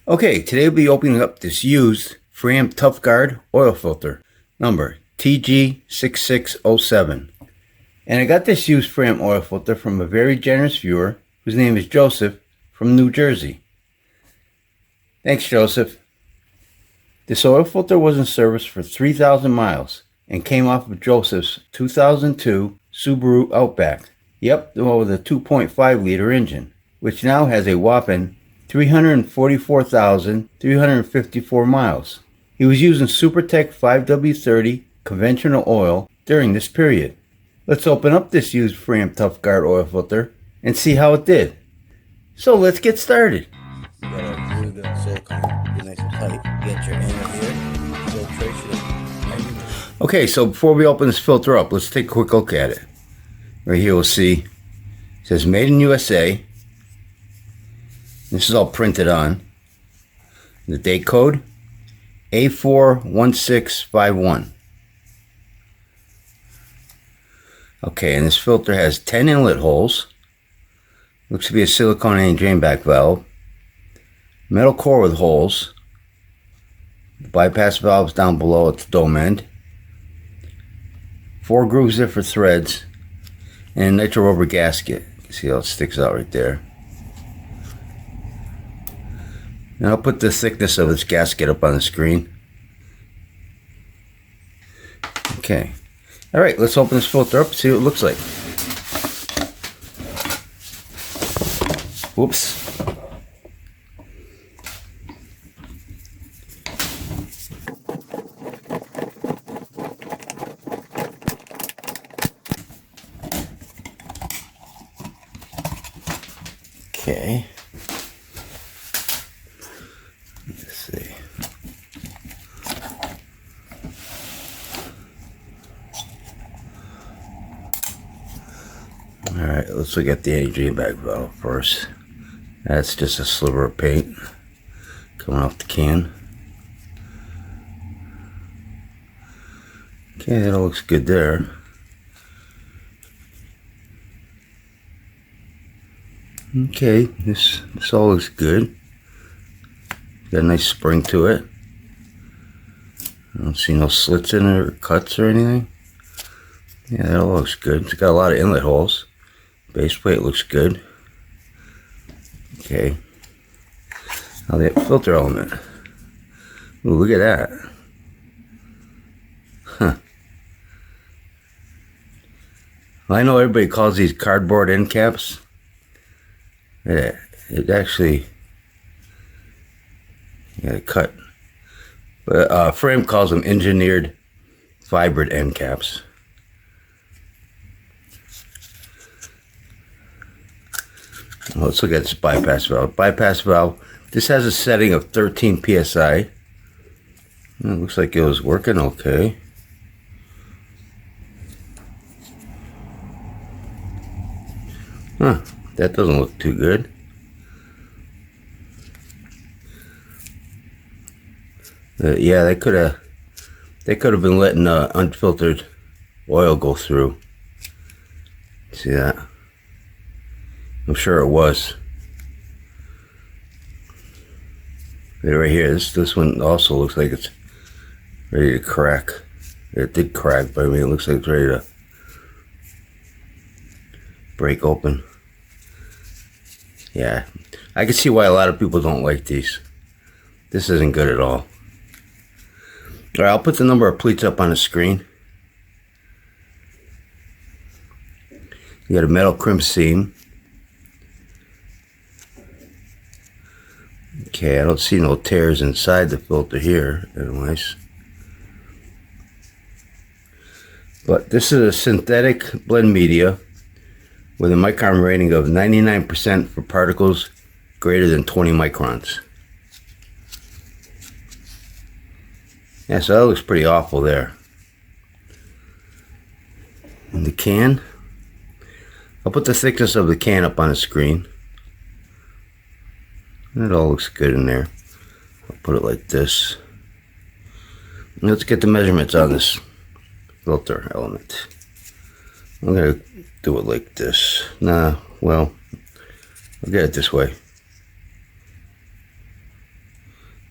Okay, today we'll be opening up this used Fram Tough Guard oil filter, number TG6607. And I got this used Fram oil filter from a very generous viewer whose name is Joseph from New Jersey. Thanks, Joseph. This oil filter was in service for 3,000 miles and came off of Joseph's 2002 Subaru Outback. Yep, the one with a 2.5 liter engine, which now has a whopping 344,354 miles. He was using Supertech 5W30 conventional oil during this period. Let's open up this used Fram Tough Guard oil filter and see how it did. So let's get started. You gotta glue the silicone, get nice and tight. Get your inner here, filtration. Okay, so before we open this filter up, let's take a quick look at it. Right here we'll see it says Made in USA. This is all printed on. The date code A41651. Okay, and this filter has 10 inlet holes. Looks to be a silicone drain back valve. Metal core with holes. The bypass valves down below at the dome end. 4 grooves there for threads. And a nitro rubber gasket. You can see how it sticks out right there. And I'll put the thickness of this gasket up on the screen. Okay. Alright, let's open this filter up and see what it looks like. Whoops. Okay. Let's see. Alright, let's look at the AG bag valve first. That's just a sliver of paint coming off the can. Okay, that all looks good there. Okay, this all looks good. Got a nice spring to it. I don't see no slits in it or cuts or anything. Yeah, that all looks good. It's got a lot of inlet holes. Base plate looks good. Okay. Now the filter element. Ooh, look at that. Huh. Well, I know everybody calls these cardboard end caps. Yeah, it actually got a cut. But Fram calls them engineered fibered end caps. Well, let's look at this bypass valve. Bypass valve. This has a setting of 13 psi. It looks like it was working okay. Huh. That doesn't look too good. Yeah, they could have been letting unfiltered oil go through. See that? I'm sure it was. But right here, this one also looks like it's ready to crack. It did crack, but I mean, it looks like it's ready to break open. Yeah, I can see why a lot of people don't like these. This isn't good at all. Alright, I'll put the number of pleats up on the screen. You got a metal crimp seam. Okay, I don't see no tears inside the filter here, anyways. But this is a synthetic blend media with a micron rating of 99% for particles greater than 20 microns. Yeah, so that looks pretty awful there. And the can, I'll put the thickness of the can up on the screen. It all looks good in there. I'll put it like this. And let's get the measurements on this filter element. I'm gonna do it like this. Nah, well, I'll get it this way.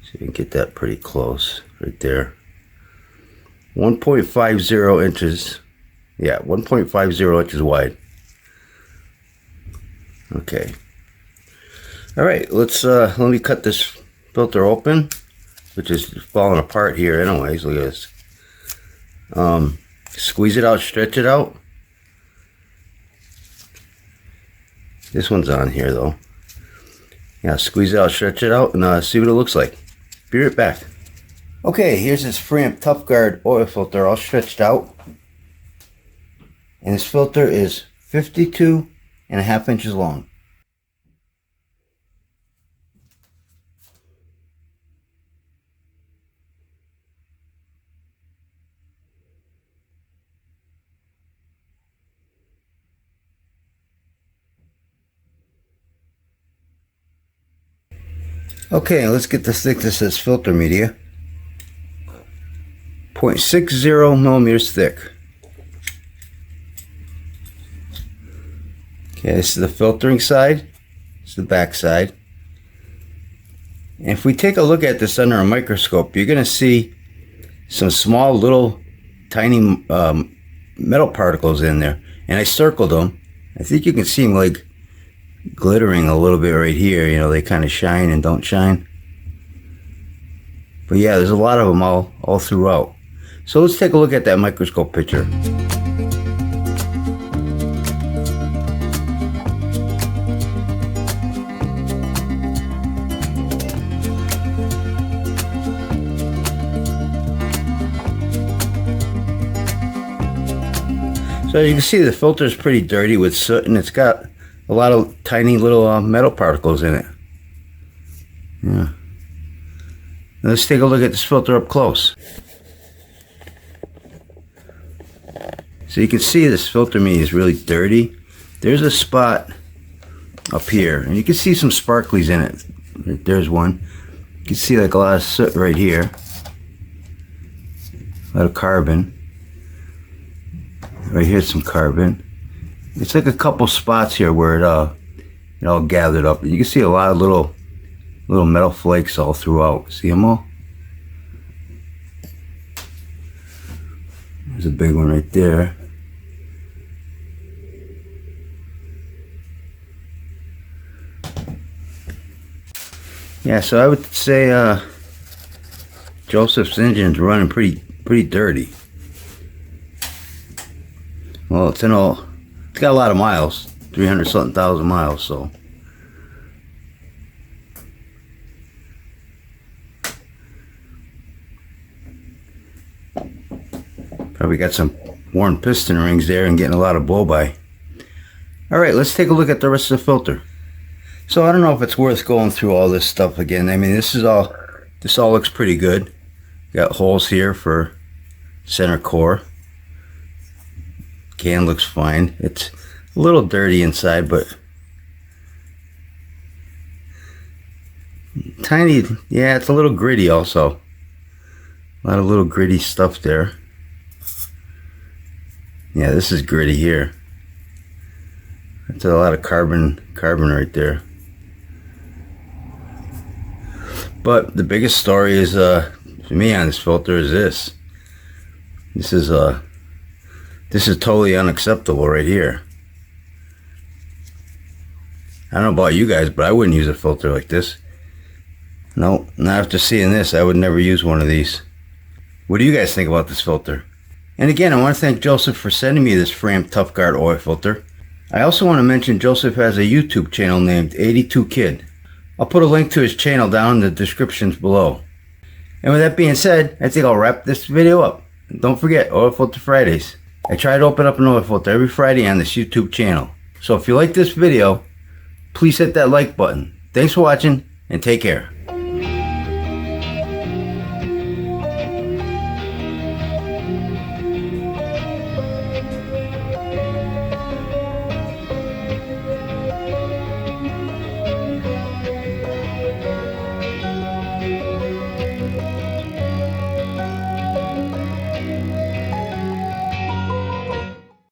See if you can get that pretty close right there. 1.50 inches. Yeah, 1.50 inches wide. Okay. All right, let me cut this filter open, which is falling apart here anyways. Look at this. Squeeze it out, stretch it out. This one's on here though. Yeah, squeeze it out, stretch it out, and see what it looks like. Be right back. Okay, here's this Fram Tough Guard oil filter all stretched out. And this filter is 52.5 inches long. Okay, let's get the thickness of this filter media. 0.60 millimeters thick. Okay, this is the filtering side. This is the back side. And if we take a look at this under a microscope, you're going to see some small little tiny metal particles in there. And I circled them. I think you can see them like glittering a little bit right here. You know, they kind of shine and don't shine. But yeah, there's a lot of them all throughout. So let's take a look at that microscope picture. So you can see the filter is pretty dirty with soot, and it's got a lot of tiny little metal particles in it. Yeah. Now let's take a look at this filter up close. So you can see this filter media is really dirty. There's a spot up here, and you can see some sparklies in it. There's one. You can see like a lot of soot right here. A lot of carbon. Right here's some carbon. It's like a couple spots here where it all gathered up. You can see a lot of little metal flakes all throughout. See them all? There's a big one right there. Yeah, so I would say Joseph's engine's running pretty dirty. Well, it's got a lot of miles, 300 something thousand miles, so. Probably got some worn piston rings there and getting a lot of blow-by. Alright, let's take a look at the rest of the filter. So I don't know if it's worth going through all this stuff again. I mean, this all looks pretty good. Got holes here for center core. Can looks fine. It's a little dirty inside, but tiny. Yeah, it's a little gritty also. A lot of little gritty stuff there. Yeah, this is gritty here. That's a lot of carbon right there. But the biggest story is for me on this filter is this. This is totally unacceptable right here. I don't know about you guys, but I wouldn't use a filter like this. No, not after seeing this. I would never use one of these. What do you guys think about this filter? And again, I want to thank Joseph for sending me this Fram Tough Guard oil filter. I also want to mention Joseph has a YouTube channel named 82Kid. I'll put a link to his channel down in the descriptions below. And with that being said, I think I'll wrap this video up. And don't forget, Oil Filter Fridays. I try to open up an oil filter every Friday on this YouTube channel. So if you like this video, please hit that like button. Thanks for watching, and take care.